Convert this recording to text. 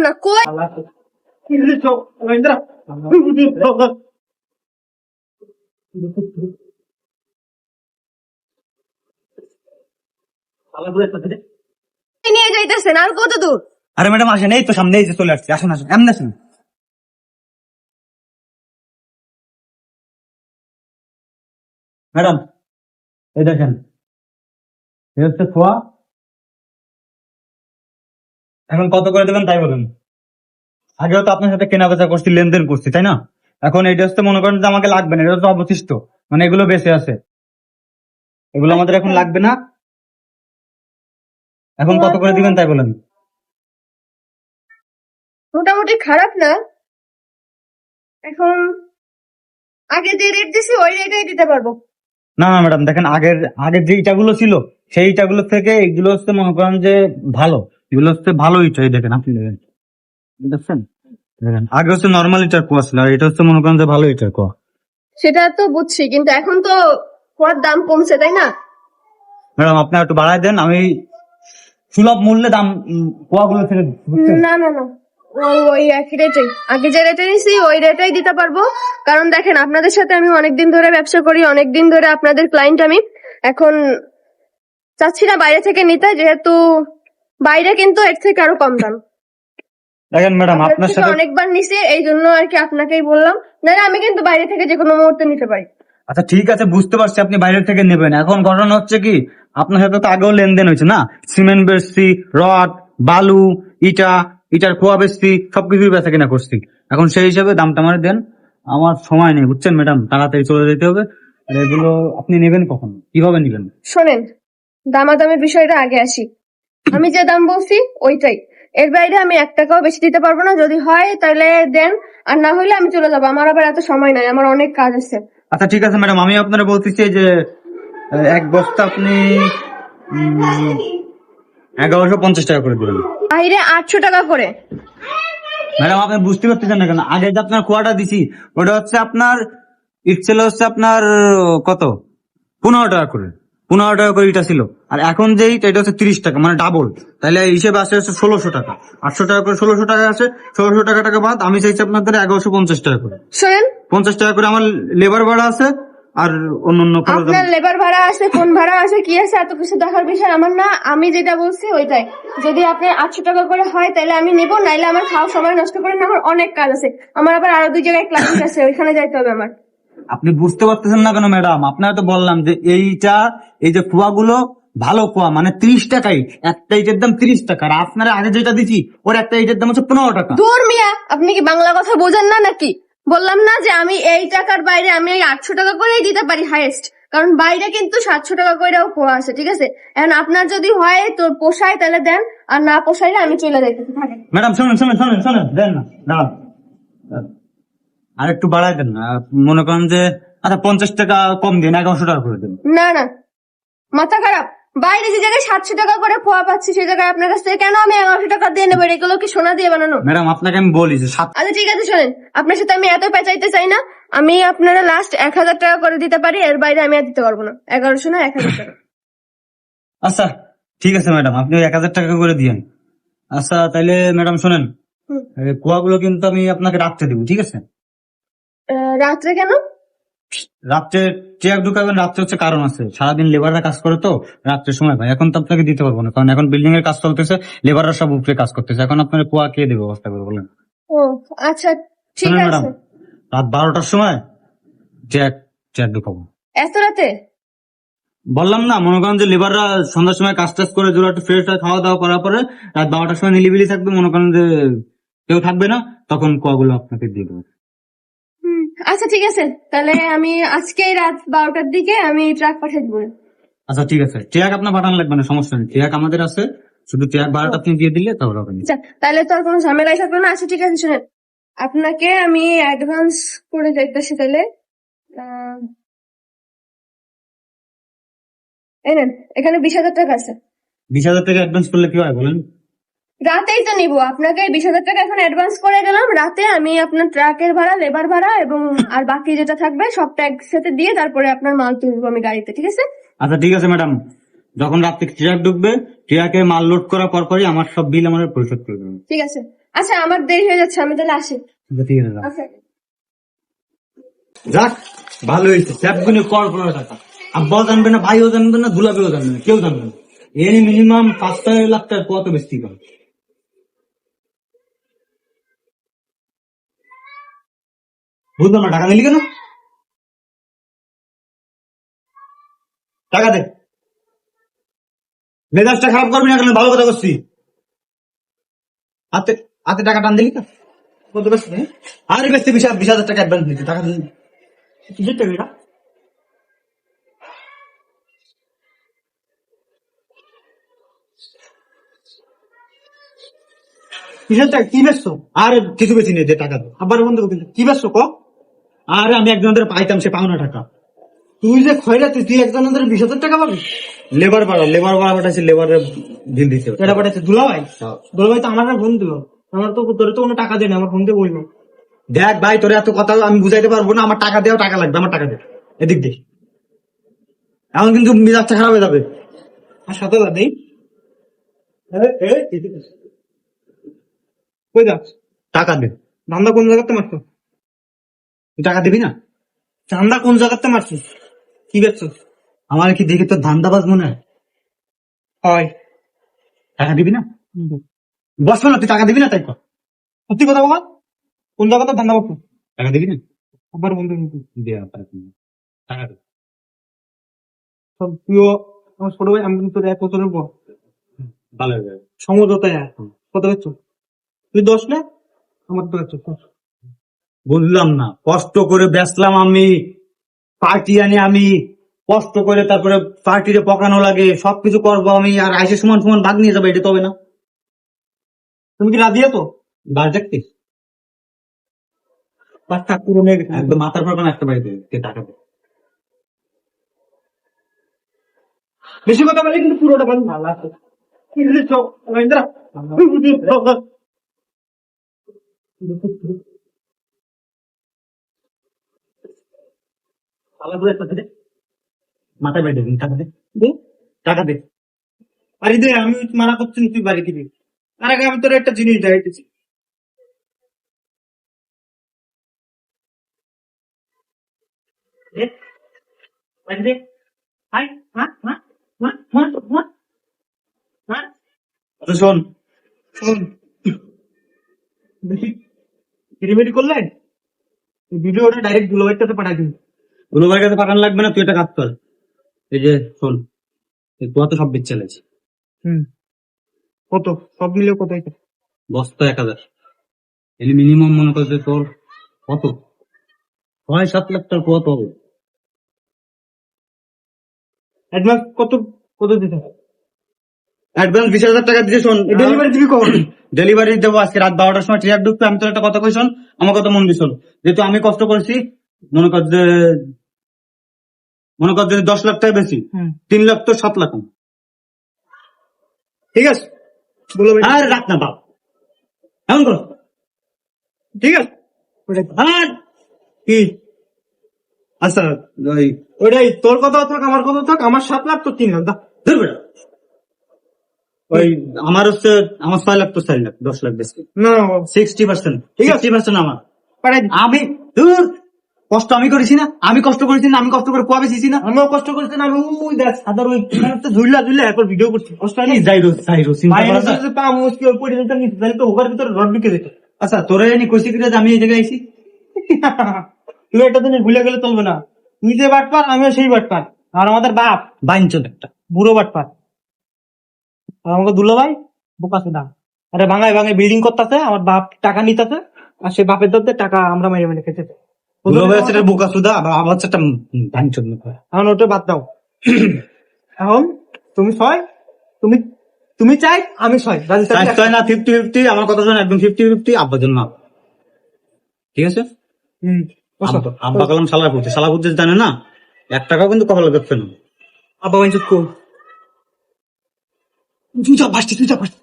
না কই নিয়ে যাইতেছেন আর কত দূর? আরে ম্যাডাম আসেন, এই তো সামনে, এই যে চলে আসছে, আসুন আসুন, এমন আসুন। ম্যাডাম এই দেখেন, এই হচ্ছে খোয়া। এখন কত করে দেবেন তাই বলুন। আগেও তো আপনার সাথে কেনা বেচা করছি, লেনদেন করছি, তাই না? এখন এইটা হচ্ছে মনে করেন যে আমাকে লাগবে না, এটা তো অবশিষ্ট, মানে এগুলো বেঁচে আছে, এগুলো আমাদের এখন লাগবে না। এখন কত করে দিবেন তাই বলেন। মোটামুটি খারাপ না। এখন আগে যে রেট দিছি ওই রেটেই দিতে পারবো। না না ম্যাডাম দেখেন, আগের আগের যে ইটাগুলো ছিল সেই ইটাগুলো থেকে এগুলো হচ্ছে মনে করেন যে ভালো, এগুলো হচ্ছে ভালো ইটা। এই দেখেন, আপনি দেখেন, দেখছেন? দেখেন আগে হচ্ছে নর্মাল ইটার কুয়া ছিল, আর এটা হচ্ছে মনে করেন যে ভালো ইটার কুয়া। সেটা তো বুঝছি, কিন্তু এখন তো খোয়ার দাম কমছে তাই না? ম্যাডাম আপনি একটু বাড়ায় দেন, আমি সুলভ মূল্যে দাম কুয়াগুলো থেকে, বুঝছেন? না না না, ওই ওই একই রেটেই, আগে যে রেটে নিছি ওই রেটেই দিতে পারবো। কারণ দেখেন আপনাদের সাথে আমি অনেকদিন ধরে ব্যবসা করি, অনেকদিন ধরে আপনাদের ক্লায়েন্ট আমি। এখন চাচ্ছি না বাইরে থেকে নিতে, যেহেতু বাইরে কিন্তু এর থেকে আরো কম দাম। দেখেন ম্যাডাম আপনার আপনার থেকে সাথে, অনেকবার নিছি, এই জন্য আর কি আপনাকেই বললাম। না আমি কিন্তু বাইরে থেকে যে কোনো মুহূর্তে নিতে পারি। আচ্ছা ঠিক আছে বুঝতে পারছি আপনি বাইরে থেকে নেবেন। এখন ঘটনা হচ্ছে কি, আপনার সাথে তো আগেও লেনদেন হয়েছে না, সিমেন্ট বেচছি, রড, বালু, ইটা, ইটার খোয়া বেচছি, সবকিছুই বেচা কিনা করছি। এখন সেই হিসাবে দামটা আমার দেন, আমার সময় নেই বুঝছেন ম্যাডাম, তাড়াতাড়ি চলে যেতে হবে। আর এগুলো আপনি নেবেন কখন, কিভাবে নেবেন? শোনেন, দামাদামের বিষয়টা আগে আসি। আমি যে দাম বলছি ওইটাই, এর বাইরে আমি 1 টাকাও বেশি দিতে পারবো না। যদি হয় তাহলে দেন, আর না হইলে আমি চলে যাবো। আমার আবার এত সময় নাই, আমার অনেক কাজ আছে। আচ্ছা ঠিক আছে ম্যাডাম, আমি আপনারা বলতেছি যে এক বস্তা আপনি 1150 টাকা করে দেবেন। বাইরে 800 টাকা করে। ম্যাডাম আপনি বুঝতে পারতেছেন না কেন? আগে যে আপনার খোয়াটা দিছি ওটা হচ্ছে আপনার ইট হচ্ছে আপনার কত, 15 টাকা করে, 15 টাকা করে এটা ছিল। আর এখন যে এটা হচ্ছে 30 টাকা, মানে ডাবল। তাহলে এই হিসেবে আসে হচ্ছে 1600 টাকা। 800 টাকা করে 1600 টাকা আছে, 1600 টাকা বাদ আমি চাইছি আপনাদের 1150 টাকা করে। শোনেন, 50 টাকা করে আমার লেবার ভাড়া আছে, আর অন্যান্য খরচ। আপনার লেবার ভাড়া আছে, কোন ভাড়া আছে, কি আছে, এত কিছু দেখার বিষয় আমার না। আমি যেটা বলছি ওইটাই। যদি আপনার 800 টাকা করে হয় তাহলে আমি নেবো, নাইলে আমার খাওয়া সময় নষ্ট করেন না, আমার অনেক কাজ আছে। আমার আবার আরো 2 জায়গায় ক্লায়েন্ট আছে, ওইখানে যাইতে হবে আমার। আপনি বুঝতে পারতেছেন না কেন ম্যাডাম? আপনারা তো বললাম যে এইটা, এই যে কুয়াগুলো ভালো কুয়া, মানে 30 টাকাই একটা ইটের দাম, 30 টাকা। আর আপনারা আগে যেটা দিচ্ছি ওর একটা ইটের দাম হচ্ছে 15 টাকা। দূর মিয়া, আপনি কি বাংলা কথা বোঝেন না নাকি? বললাম না যে আমি এই টাকার বাইরে আমি এই 800 টাকা করেই দিতে পারি হাইয়েস্ট। কারণ বাইরে কিন্তু 700 টাকা করেও খোয়া আছে, ঠিক আছে? এখন আপনার যদি হয় তো পোষায় তাহলে দেন, আর না পোষাইলে আমি চলে যাইতেছি, থাকেন। ম্যাডাম শোনেন শোনেন শোনেন শোনেন, দেন না, দাঁড়ান, আর একটু বাড়াই দেন না। মনে করেন যে আচ্ছা 50 টাকা কম দিন, 1100 টাকা করে দেন। না না, মাথা খারাপ। বাইরে যে জায়গায় 700 টাকা করে খোয়া পাচ্ছি সেই জায়গায় আপনার কাছ থেকে কেন আমি 1100 টাকা দিয়ে নেবো? এগুলো কি সোনা দিয়ে বানানো? ম্যাডাম আপনাকে আমি বলি যে আচ্ছা ঠিক আছে, শোনেন, আপনার সাথে আমি এত পেঁচাইতে চাই না। আমি আপনারা লাস্ট 1000 টাকা করে দিতে পারি, এর বাইরে আমি আর দিতে পারবো না। 1100 না, 1000 টাকা। আচ্ছা ঠিক আছে ম্যাডাম, আপনি 1000 টাকা করে দিয়েন। আচ্ছা তাইলে ম্যাডাম শোনেন, হুম। কুয়াগুলো কিন্তু আমি আপনাকে রাখতে দেবো, ঠিক আছে? রাত্রে কেন? রাত্রে চেয়ার ঢুকাবেন, রাত্রে হচ্ছে কারণ আছে, সারাদিন লেবাররা কাজ করে তো রাত্রের সময় ভাই। এখন তো আপনাকে দিতে পারবো না, কারণ এখন বিল্ডিং এর কাজ চলতেছে, লেবাররা সব উপরে কাজ করতেছে। এখন আপনার কুয়া কে দেবে ব্যবস্থা করে বলেন? ও আচ্ছা ঠিক শুনুন আছে। ম্যাডাম, রাত 12টার সময় চেয়ার চেয়ার ঢুকাবো। এত রাতে? বললাম না, মনে করেন যে লেবাররা সন্ধ্যার সময় কাজ টাজ করে জোর একটু ফ্রেশ হয়, খাওয়া দাওয়া করার পরে রাত 12টার সময় নিলিবিলি থাকবে, মনে করেন যে কেউ থাকবে না, তখন কুয়াগুলো আপনাকে দিয়ে দেবো। আচ্ছা ঠিক আছে, তাহলে আমি আজকেই রাত 12টার দিকে আমি ট্রাক পাঠিয়ে দেবো। আচ্ছা ঠিক আছে, ট্রাক আপনার পাঠানো লাগবে না, সমস্যা নেই, ট্রাক আমাদের আছে, শুধু ট্রাক ভাড়াটা আপনি দিয়ে দিলে তাহলে হবে। আচ্ছা তাহলে তো আর কোনো ঝামেলাই থাকবে না। আচ্ছা ঠিক আছে, শুনেন, আপনাকে আমি অ্যাডভান্স করে যাইতেছি তাহলে। আহ, এই নেন, এখানে 20,000 টাকা আছে। 20,000 টাকা অ্যাডভান্স করলে কি হয় বলেন? রাতেই তো নিবো, আপনাকে 20,000 টাকা এখন অ্যাডভান্স করে গেলাম। রাতে আমি আপনার ট্রাকের ভাড়া, লেবার ভাড়া এবং আর বাকি যেটা থাকবে সবটা একসাথে দিয়ে তারপরে আপনার মাল তুলবো আমি গাড়িতে, ঠিক আছে? আচ্ছা ঠিক আছে ম্যাডাম, যখন রাত্রে ট্রাক ঢুকবে, ট্রাকে মাল লোড করার পরপরই আমার সব বিল আমার পরিশোধ করে দেবেন। ঠিক আছে, আচ্ছা আমার দেরি হয়ে যাচ্ছে, আমি তাহলে আসি। ঠিক আছে, যাও। আচ্ছা যাক ভালো হয়েছে, স্যাপ গুনে কর 15 টাকা। আব্বাও জানবে না, ভাইও জানবে না, দুলাবেও জানবে না, কেউ জানবে না। এর মিনিমাম 5-6 লাখ টাকা কত বেশি করে। বুঝলাম না, টাকা নিলি কেন? টাকা দে। মেজাজটা খারাপ করবি না কেন, ভালো কথা করছি। হাতে হাতে টাকা টান দিলি তো? কত বেশি নেই? আরে বেশি 20,000 টাকা অ্যাডভান্স দিতে, টাকা দিলি। কিসের টাকা এটা? কিসের টাকা? কি বেচছো? আর কিছু বেশি নেই, যে টাকা দে। আবার বন্ধ করে দিলে। কি বেচছো ক? আরে আমি একজনের পাইতাম, সে পাওনা টাকা। তুই যে খয়রাতি, তুই একজনের 20,000 টাকা পাবি? লেবার বাড়া পাঠাইছে, লেবারের বিল দিতে হবে। এটা পাঠাচ্ছে দুলাভাই। দুলাভাই তো আমার ফোন দিল, আমার তো তোর তো কোনো টাকা দেয় না, আমার ফোন দিয়ে বললো। দেখ ভাই, তোর এত কথা আমি বুঝাইতে পারবো না, আমার টাকা দেও, টাকা লাগবে, আমার টাকা দে। এদিক দেখ, এখন কিন্তু মেজাজটা খারাপ হয়ে যাবে। আর 7,000 দেই। কই যাস? টাকা দে। ধান্দা কোন জায়গাতে মারছো? তুই টাকা দিবি না? ধান্দা কোন জায়গাতে মারছো? কি বেচছো? আমার কি দেখে তোর ধান্দাবাজ মনে হয়? হয়। টাকা দিবি না? বসবে না, তুই টাকা দিবি না, তাই কর। সত্যি কথা বল, কোন জায়গাতে ধান্দা করছো? টাকা দিবি না? আবার বন্ধু কিন্তু দে, টাকা দে। সব প্রিয় আমার ছোট ভাই, আমি কিন্তু তোর 1 বছরের পর ভালো হয়ে যাবে। সমঝোতায় আয়। কত বেচছো? তুই 10 না, আমার তো বেচছো। বুঝলাম না, কষ্ট করে বেচলাম আমি, পার্টি আনি আমি, কষ্ট করে তারপরে পার্টিরে পকানো লাগে, সবকিছু করবো আমি, আর আইসে সমান সমান ভাগ নিয়ে যাবে, এটা তবে না? তুমি কি রাজি তো? বাস দেখতিস? বাচ্চা পুরো মেয়ে গেছে। একদম মাথার পর একটা বাড়িতে টাকা দে। বেশি কথা বলে কিন্তু পুরোটা বন্ধ ভালো আছে। কি বলিস তো? মহেন্দ্র তালা করে একটা দে। মাথায় বাড়ি দেবেন, টাকা দে। দে। টাকা দে। বাড়ি দে, আমি মানা করছি না, তুই বাড়ি দিবি। তার আগে আমি তোর একটা জিনিস দেখাইতেছি। দে, বাড়ি দে। হাই, হ্যাঁ, হ্যাঁ, হ্যাঁ, হ্যাঁ, হ্যাঁ, হ্যাঁ। আচ্ছা শোন, শোন, বেশি কিরিমিরি করলে ভিডিওটা ডাইরেক্ট দুলাভাইয়ের কাছে পাঠাই দিবি। গুলোবার কাছে পাঠানো লাগবে না, তুই একটা কাজ কর। এই যে শোন, তোরা তো সব বেচে চলেছে, হুম, কত সব মিলে কত এটা? বস্তা 1,000, এলি মিনিমাম মনে কর যে তোর কত 6-7 লাখ টাকা কত হবে। অ্যাডভান্স কত কত দিতে হবে? অ্যাডভান্স 20,000 টাকা দিয়ে শোন, ডেলিভারি দিবি কখন? ডেলিভারি দেবো আজকে রাত 12টার সময় ট্রিয়ার ঢুকবে। আমি তোর একটা কথা কই শোন, আমার কথা মন দিয়ে শোন। যেহেতু আমি কষ্ট করেছি, মনে কর যে 10 লাখ টাকা বেশি, হুম, 3 লাখ তো 7 লাখ। ঠিক আছে, বলো ভাই। আর রাখ না বাপ, এমন কর। ঠিক আছে, ওটাই আর কি? আচ্ছা ওই ওটাই, তোর কথা থাক, আমার কথা থাক। আমার 7 লাখ, তোর 3 লাখ, দা। ধর বেটা। ওই আমার হচ্ছে, আমার 6 লাখ তো 4 লাখ, 10 লাখ বেশি, না 60%, ঠিক আছে। 60% আমার। পাঠাই দিই। আমি দূর, কষ্ট আমি করেছি না, আমি কষ্ট করেছি না, আমি কষ্ট করে পোয়া বেশিছি না। আমিও কষ্ট করছি না, আমি ওই দেখ সাদার ওই ঝুললা ঝুললা এরপর ভিডিও করছি, কষ্ট হয়নি? যাইরো চিন্তা করা যায়। বাইরে পা মুশকিল পরিণত নিতে তাহলে তো ওভার ভিতরে রড ঢুকে যেত। আচ্ছা তোরা এনে কইছি কিনা যে আমি এই জায়গায় আইছি? তুই একটা জিনিস ভুলে গেলে চলবে না, তুই যে বাটপার আমিও সেই বাটপার। আর আমাদের বাপ বাইনচোদ একটা। বুড়ো বাটপার, আর আমাকে দুলো ভাই বোকা সুদা। আরে ভাঙায় ভাঙায় বিল্ডিং করতেছে, আমার বাপ টাকা নিতেছে, আর সেই বাপের দরতে টাকা আমরা মেরে মেরে খেতেছে। দুলাভাই হচ্ছে একটা বোকা সুদা, আবার আমার হচ্ছে একটা বাইনচোদ মুখ। এখন ওটা বাদ দাও। এখন তুমি ছয়, তুমি তুমি চাই, আমি ছয়, রাজি থাকলে চাই না 50-50, আমার কথা শোন, একদম 50-50, আব্বার জন্য না। ঠিক আছে? হুম, বসো। আব্বা কালাম শালা করতে জানে না, 1 টাকাও কিন্তু কপালে দেখছে না। আব্বা বাইন চুপ কর। তুই যা বাসটি, তুই যা বাসটি।